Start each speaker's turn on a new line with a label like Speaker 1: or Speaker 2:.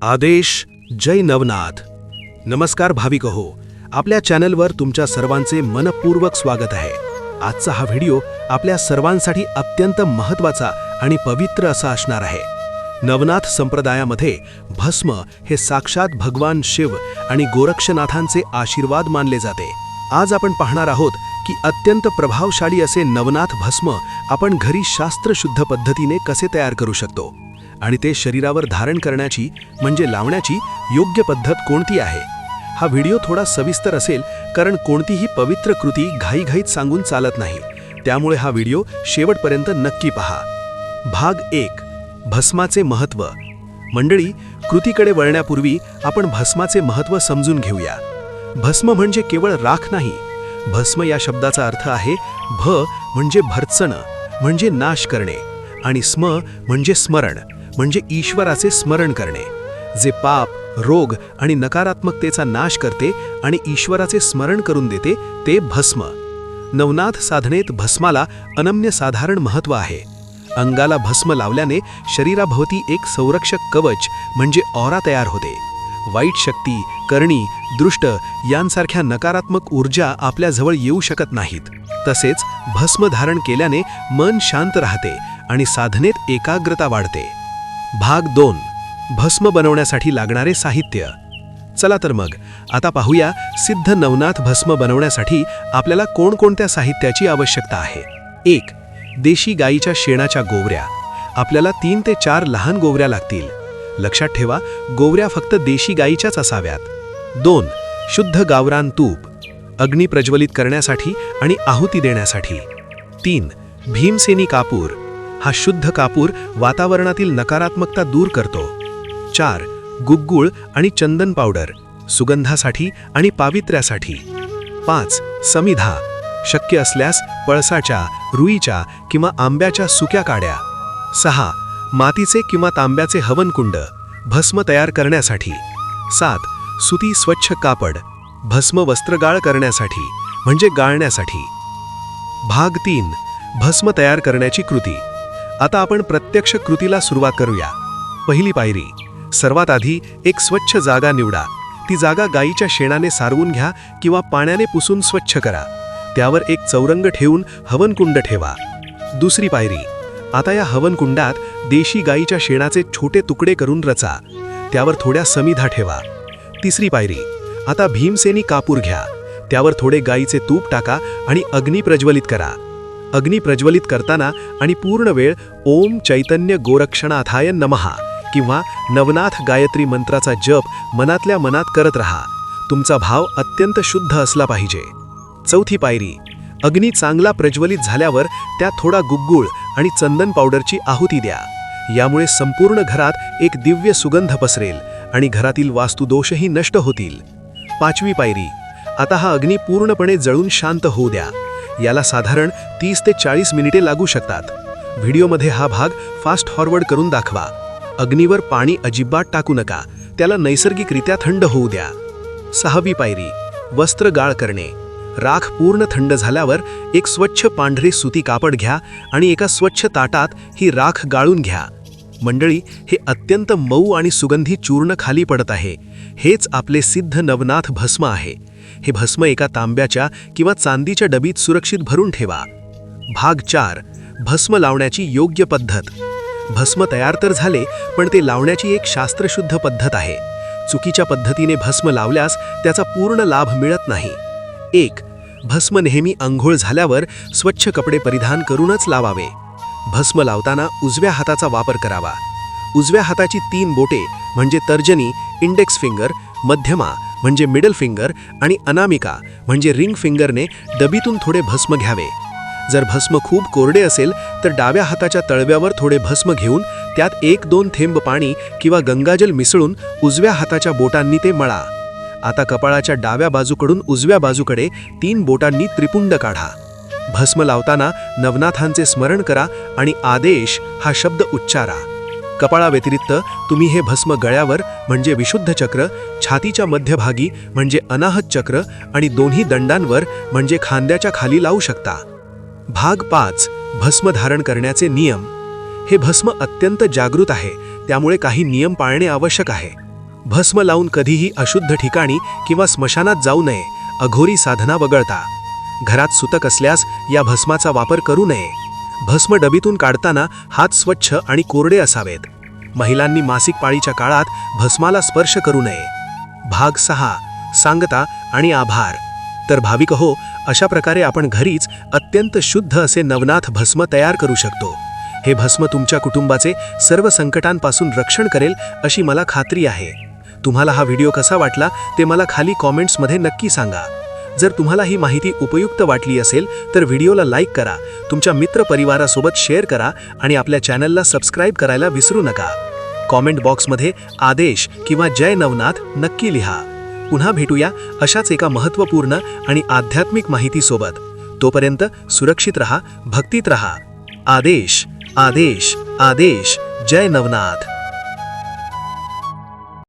Speaker 1: आदेश जय नवनाथ। नमस्कार भाविक हो, आपल्या चॅनलवर तुमच्या सर्वांचे मनपूर्वक स्वागत आहे। आजचा हा व्हिडिओ आपल्या सर्वांसाठी अत्यंत महत्त्वाचा आणि पवित्र असा असणार आहे। नवनाथ संप्रदायामध्ये भस्म हे साक्षात भगवान शिव आणि गोरक्षनाथांचे आशीर्वाद मानले जाते। आज आपण पाहणार आहोत की अत्यंत प्रभावशाली असे नवनाथ भस्म आपण घरी शास्त्रशुद्ध पद्धतीने कसे तयार करू शकतो आणि ते शरीरावर धारण करण्याची म्हणजे लावण्याची योग्य पद्धत कोणती आहे। हा व्हिडिओ थोडा सविस्तर असेल कारण कोणतीही पवित्र कृती घाईघाईत सांगून चालत नाही, त्यामुळे हा व्हिडिओ शेवटपर्यंत नक्की पहा। भाग 1, भस्माचे महत्त्व। मंडळी, कृतीकडे वळण्यापूर्वी आपण भस्माचे महत्त्व समजून घेऊया। भस्म म्हणजे केवळ राख नाही। भस्म या शब्दाचा अर्थ आहे भ म्हणजे भर्त्सणं म्हणजे नाश करणे आणि स्म म्हणजे स्मरण म्हणजे ईश्वराचे स्मरण करणे, जे पाप, रोग आणि नकारात्मकतेचा नाश करते आणि ईश्वराचे स्मरण करून देते ते भस्म। नवनाथ साधनेत भस्माला अनन्यसाधारण महत्त्व आहे। अंगाला भस्म लावल्याने शरीराभोवती एक संरक्षक कवच म्हणजे ऑरा तयार होते। वाईट शक्ती, करणी, दृष्ट यांसारख्या नकारात्मक ऊर्जा आपल्याजवळ येऊ शकत नाहीत। तसेच भस्म धारण केल्याने मन शांत राहते आणि साधनेत एकाग्रता वाढते। भाग 2, भस्म बनवण्यासाठी लागणारे साहित्य। चला तर मग आता पाहूया सिद्ध नवनाथ भस्म बनवण्यासाठी आपल्याला कोणकोणत्या साहित्याची आवश्यकता आहे। 1. देशी गाईच्या शेणाच्या गोवऱ्या। आपल्याला 3 ते 4 लहान गोवऱ्या लागतील। लक्षात ठेवा, गोवऱ्या फक्त देशी गाईच्याच असाव्यात। 2. शुद्ध गावरान तूप, अग्नी प्रज्वलित करण्यासाठी आणि आहुती देण्यासाठी। 3. भीमसेनी कापूर, हा शुद्ध कापूर वातावरणातील नकारात्मकता दूर करतो। 4. गुग्गुळ आणि चंदन पावडर, सुगंधासाठी आणि पावित्र्यासाठी। 5. समिधा, शक्य असल्यास पळसाच्या, रुईच्या किंवा आंब्याच्या सुक्या काड्या। 6. मातीचे किंवा तांब्याचे हवनकुंड, भस्म तयार करण्यासाठी। 7. सुती स्वच्छ कापड, भस्म वस्त्रगाळ करण्यासाठी म्हणजे गाळण्यासाठी। भाग 3, भस्म तयार करण्याची कृती। आता आपण प्रत्यक्ष कृतीला सुरुवात करूया। पहिली पायरी, सर्वात आधी एक स्वच्छ जागा निवडा। ती जागा गाईच्या शेणाने सारवून घ्या किंवा पाण्याने पुसून स्वच्छ करा। त्यावर एक चौरंग ठेवून हवनकुंड ठेवा। दुसरी पायरी, आता या हवनकुंडात देशी गाईच्या शेणाचे छोटे तुकडे करून रचा। त्यावर थोड्या समिधा ठेवा। तिसरी पायरी, आता भीमसेनी कापूर घ्या। त्यावर थोडे गाईचे तूप टाका आणि अग्नी प्रज्वलित करा। अग्नी प्रज्वलित करताना आणि पूर्ण वेळ ओम चैतन्य गोरक्षनाथाय नमः किंवा नवनाथ गायत्री मंत्राचा जप मनातल्या मनात करत राहा। तुमचा भाव अत्यंत शुद्ध असला पाहिजे। चौथी पायरी, अग्नी चांगला प्रज्वलित झाल्यावर त्यात थोडा गुग्गुळ आणि चंदन पावडरची आहुती द्या। यामुळे संपूर्ण घरात एक दिव्य सुगंध पसरेल आणि घरातील वास्तुदोषही नष्ट होतील। पाचवी पायरी, आता हा अग्नी पूर्णपणे जळून शांत होऊ द्या। याला साधारण 30 ते 40 मिनिटे लागू शकतात। व्हिडिओमध्ये हा भाग फास्ट फॉरवर्ड करून दाखवा। अग्नीवर पाणी अजिबात टाकू नका, त्याला नैसर्गिकरित्या थंड होऊ द्या। सहावी पायरी, वस्त्र गाळ करणे। राख पूर्ण थंड झाल्यावर एक स्वच्छ पांढरे सुती कापड घ्या आणि एका स्वच्छ ताटात ही राख गाळून घ्या। मंडळी, हे अत्यंत मऊ आणि सुगंधी चूर्ण खाली पडत आहे। हेच आपले सिद्ध नवनाथ भस्म आहे। हे भस्म एका तांब्याच्या किंवा चांदीच्या डबीत सुरक्षित भरून ठेवा। भाग 4, भस्म लावण्याची योग्य पद्धत। भस्म तयार तर झाले, पण ते लावण्याची एक शास्त्रशुद्ध पद्धत आहे। चुकीच्या पद्धतीने भस्म लावल्यास त्याचा पूर्ण लाभ मिळत नाही। 1. भस्म नेहमी अंघोळ झाल्यावर स्वच्छ कपडे परिधान करूनच लावावे। भस्म लावताना उजव्या हाताचा वापर करावा। उजव्या हाताची 3 बोटे म्हणजे तर्जनी, इंडेक्स फिंगर, मध्यमा म्हणजे मिडल फिंगर आणि अनामिका म्हणजे रिंग फिंगरने डबीतून थोडे भस्म घ्यावे। जर भस्म खूप कोरडे असेल तर डाव्या हाताच्या तळव्यावर थोडे भस्म घेऊन त्यात 1-2 थेंब पाणी किंवा गंगाजल मिसळून उजव्या हाताच्या बोटांनी ते मळा। आता कपाळाच्या डाव्या बाजूकडून उजव्या बाजूकडे 3 बोटांनी त्रिपुंड काढा। भस्म लावताना नवनाथांचे स्मरण करा आणि आदेश हा शब्द उच्चारा। कपाळाव्यतिरिक्त तुम्ही हे भस्म गळ्यावर म्हणजे विशुद्ध चक्र, छातीच्या मध्यभागी म्हणजे अनाहत चक्र आणि दोन्ही दंडांवर म्हणजे खांद्याच्या खाली लावू शकता। भाग 5, भस्म धारण करण्याचे नियम। हे भस्म अत्यंत जागृत आहे, त्यामुळे काही नियम पाळणे आवश्यक आहे। भस्म लावून कधीही अशुद्ध ठिकाणी किंवा स्मशानात जाऊ नये, अघोरी साधना वगळता. घरात सुतक असल्यास या भस्माचा वापर करू नये. भस्म डबीतून काढताना हात स्वच्छ आणि कोरडे असावेत. महिलांनी मासिक पाळीच्या काळात भस्माला स्पर्श करू नये. भाग 6. सांगता आणि आभार. तर भाविक हो, अशा प्रकारे आपण घरीच अत्यंत शुद्ध असे नवनाथ भस्म तयार करू शकतो. हे भस्म तुमच्या कुटुंबाचे सर्व संकटांपासून रक्षण करेल अशी मला खात्री आहे. तुम्हाला हा व्हिडिओ कसा वाटला ते मला खाली कॉमेंट्समध्ये नक्की सांगा. जर तुम्हाला ही माहिती उपयुक्त वाटली असेल तर व्हिडिओला लाईक करा, तुमच्या मित्रपरिवारासोबत शेअर करा आणि आपल्या चॅनलला सबस्क्राईब करायला विसरू नका. कॉमेंट बॉक्समध्ये आदेश किंवा जय नवनाथ नक्की लिहा. पुन्हा भेटूया अशाच एका महत्त्वपूर्ण आणि आध्यात्मिक माहितीसोबत. तोपर्यंत सुरक्षित रहा, भक्तीत रहा. आदेश आदेश आदेश. जय नवनाथ.